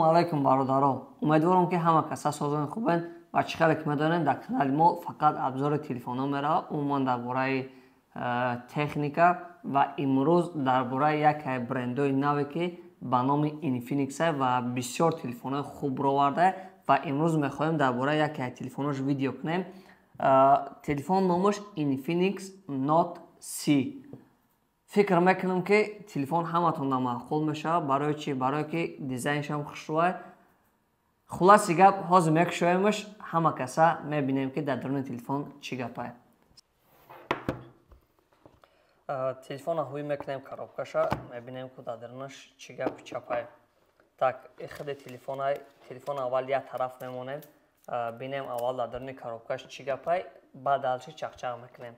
علیکم برادران، امیدوارم که همه کسا سازن خوبن و چقدر که میدونن در کانال ما فقط ابزار تلفن ها میره، عموما درباره تکنیکا و امروز درباره یک برندوی نوی که به نام اینفینیکس و بسیار تلفن های خوب رو آورده و امروز میخوایم درباره یک تلفنش ویدیو کنیم. تلفن نامش اینفینیکس نوت سی. فکر میکنم که تلفن همتون معقول میشه. برای چی؟ برای که دیزاینش هم خوشروه. خلاصی گپ حاضر میکشویمش، همه کسا میبینیم که در درون تلفن چی گپه. تلفن هوی میکنیم کارابکاشا، میبینیم که در درونش چی گپ چپه. так خود تلفن اول یک طرف میمونیم، بینیم اول در درون کارابکاش چی گپه، بعد دالچی چقچق میکنیم.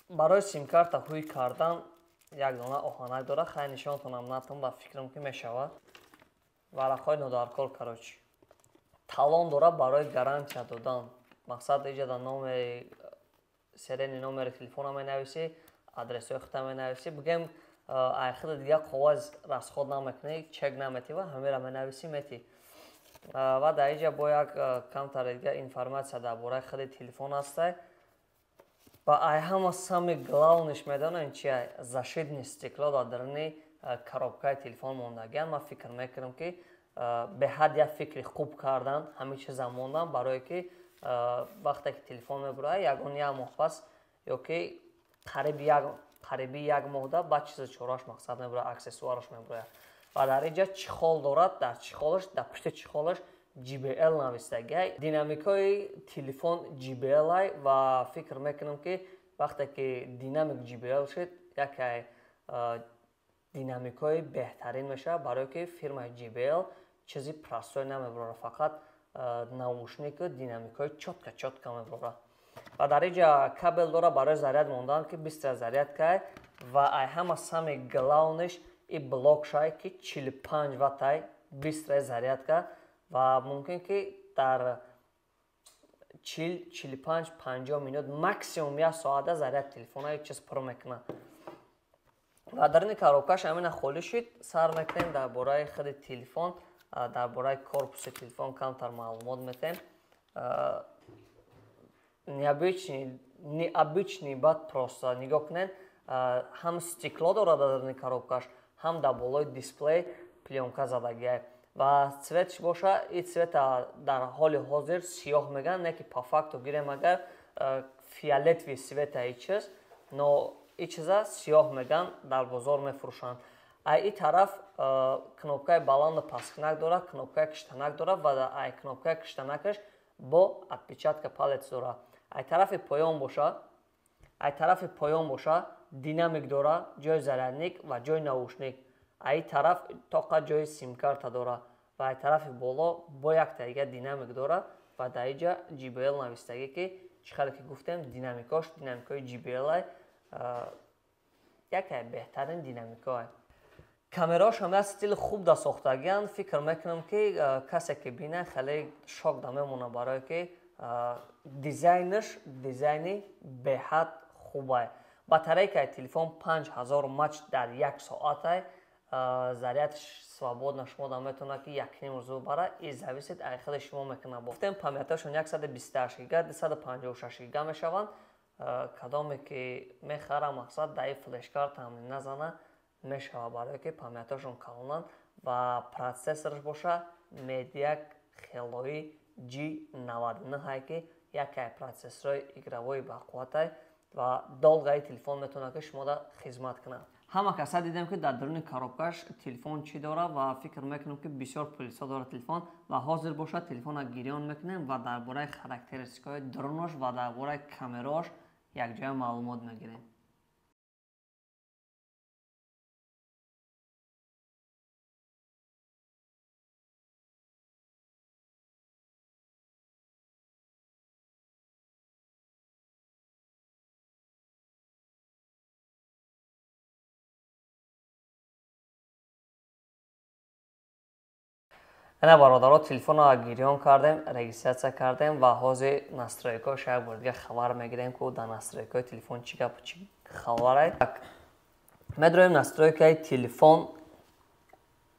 برای سیم کارت هوی کردن یک دانه آهنک داره، خیلی نشانتونم ندم و فکرم که میشود. ورقهای ندارکار کروچ талон дора барои гарантия додан. мақсад иҷа дар номери серияи номери телефона менависӣ, адресои худта менависӣ, бигем ай худ дига қоғоз расход намекунӣ, чек наметӣ ва ҳамеро менависӣ метӣ. ва дар иҷа бо як камтар дига информатсия дар бораи худи телефон ҳастай. ва ай ҳама сами главниш медонем чи ай зашидни стекло дар даруни коробкаи телефон мондагианд. ман фикр мекунам ки беҳад як фикри хуб кардан, ҳамин чиза мондан, барое ки вақте ки телефон мебурад ягон як моҳ пас ё ки қариби як моҳда баъд чиза чораш мақсад мебурад, аксессуараш мебурад. ва дар инҷа чихол дорад, дар чихолаш, дар пушти чихолаш JBL навистагиай. динамикои телефон JBL ай ва фикр мекунам ки вақте ки динамик JBL шуд, яке динамикои беҳтарин мешавад, барое ки фирмаи JBL чизи простой намебурад, фақат наушнику динамикои чотка мебурад. ва дар инҷа кабел дора барои заряд мондан ки 20 зарядкай ва ай ҳама сами главниш и блокшай ки 45 ваттай 20 зарядка ва мумкин ки дар 40-45-50 минут максимум 1 соата заряд телефона як чиз пур мекунад. ва дар ин коробкаш ҳамина холӣ шуд. сар мекунем дар бораи худи телефон, дар бораи корпуси телефон камтар маълумот метем. необычный бад просто нигоҳ кунед, ҳам стекло дорад дар ин коробкаш, ҳам дар болои дисплей плёнка задагиай. ва цветш боша, ин цвета дар ҳоли ҳозир сиёҳ меган, не ки по факту гирем агар фиолетови цвета ин чиз, но ин чиза сиёҳ меган, дар бозор мефурӯшанд. ай ин тараф кнопкаи баланду пасткнак дорад, кнопкаи киштанак дорад ва ай кнопкаи киштанакаш бо отпечатка палец дорад. ай тарафи поён боша динамик дорад, ҷои зарядник ва ҷои наушник. ай тараф тоқа ҷои симкарта дорад ва ай тарафи боло бо якта дига динамик дорад ва дар инҷа JBL навистагӣ ки чӣ ки гуфтем динамикои JBL ай яке беҳтарин динамикоай. камераош ҳам як стили хуб да сохтагианд. фикр мекунам ки касе ки бина хеле шок да мемона, барое ки дизайни беҳад хубай. батарейкаи телефон 5000 мач дар як соатай. зарядш свободно шумо да метавонад ки 1.5 рӯз бара. ин зависит ай худи шумо мекунад. гуфтем памяташон 128 гига, 256 гига мешаванд. кадоме ки мехарам мақсад дар ин флешкарт ҳам назана мешава, барое ки памяташон калонанд ва процессорш боша Mediatek Helio G99 ки яке процессори игровой бақувватай ва долгаи телефон метавонад ки шумо да хизмат кунад. ҳама каса дидем ки дар даруни коробкаш телефон чӣ дорад ва фикр мекунем ки бисёр пулисо дорад телефон ва ҳозир бошад телефона гирён мекунем ва дар бораи характеристикаҳои дарунош ва дар бораи камераош якҷоя маълумот мегирем. ана бародаро телефонро гирён кардем, регистратсия кардем ва ҳозир настройкаош як бор дига хабар мегирем ки дар настройкаи телефон чӣ гапу чӣ хабарай. медоем настройкаи телефон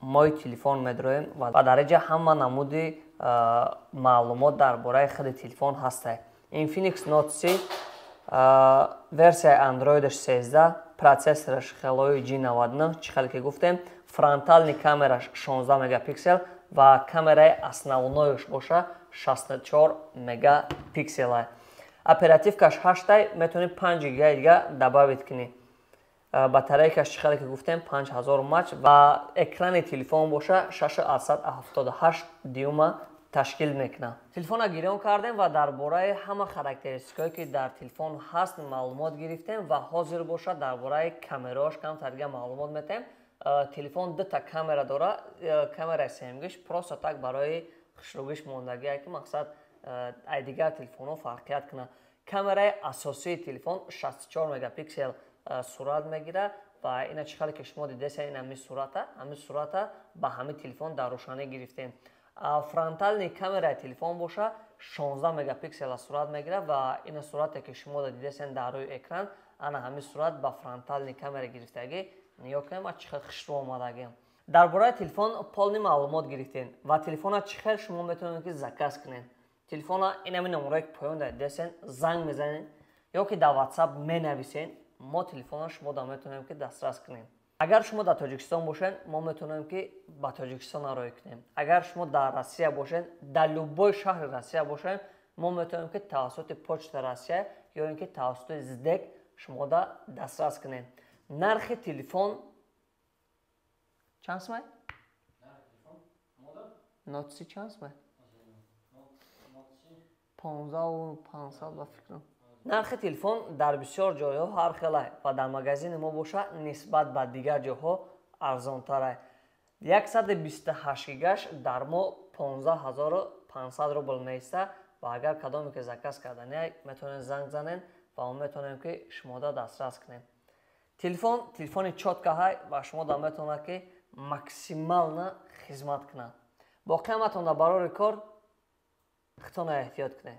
мои телефон медроем ва дар инҷа ҳама намуди маълумот дар бораи худи телефон ҳастае. Infinix Note 3 версияи Androidш 13, процессораш Helio G99, чӣ хеле ки гуфтем, фронтални камераш 16 мегапиксел ва камераи основноиш боша 64 мегапиксел. Оперативкаш 8, метавонӣ 5 ГБ дига добавит кунӣ. Батарейкаш чӣ хеле ки гуфтем 5000 мАч ва экрани телефон боша 678 дюйма ташкил мекунад. Телефона гирён кардем ва дар бораи ҳама характеристикое ки дар телефон ҳаст маълумот гирифтем ва ҳозир боша дар бораи камерааш камтар дига маълумот метем. Телефон дута камера дора, камераи семгиш просто так барои хушрӯгиш мондагие ки мақсад ай дигар телефонҳо фарқият кунад. Камераи асосии телефон 64 мегапиксел сурат мегирад ва ина чӣ хеле ки шумо дидесен ин ҳамин сурата ба ҳамин телефон дар рӯшанӣ гирифтем. Фронтални камераи телефон боша 16 мегапиксел сурат мегирад ва ина сурате ки шумо дидесен дар рӯи экран ана ҳамин сурат ба фронтални камера гирифтагӣ. Ниё кунем чӣ хел хушрӯ омадагӣ. Дар бораи телефон полни маълумот гирифтем ва телефона чӣ хел шумо метавонед ки заказ кунед. Телефона ин ҳамин номерое ки поён дидесен занг мезанед ё ки дар WhatsApp менависен, мо телефона шумо да метавонем ки дастрас кунем. Агар шумо дар Тоҷикистон бошен, мо метавонем ки ба Тоҷикистон арой кунем. Агар шумо дар Россия бошен, дар любой шаҳри Россия бошен, мо метавонем ки тавассути почта Россия ё ин ки тавассути Zdek шумо да дастрас кунем. Нархи телефон чанд сомай? Note 3 чанд сомай? 15500 ба фикрам. Нархи телефон дар бисёр ҷойҳо ҳар хеле ва дар магазини мо боша нисбат ба дигар ҷойҳо арзонтар. 128 гигаш дар мо 15500 рубл меиста ва агар кадоме ки заказ карданӣ метавонед занг занед ва мо метавонем ки шумо да дастрас кунем. Телефони чотка ҳай ва шумо да метавонад ки максимална хизмат кунад. Боқи ҳаматон дар барори кор худтона эҳтиёт кунед.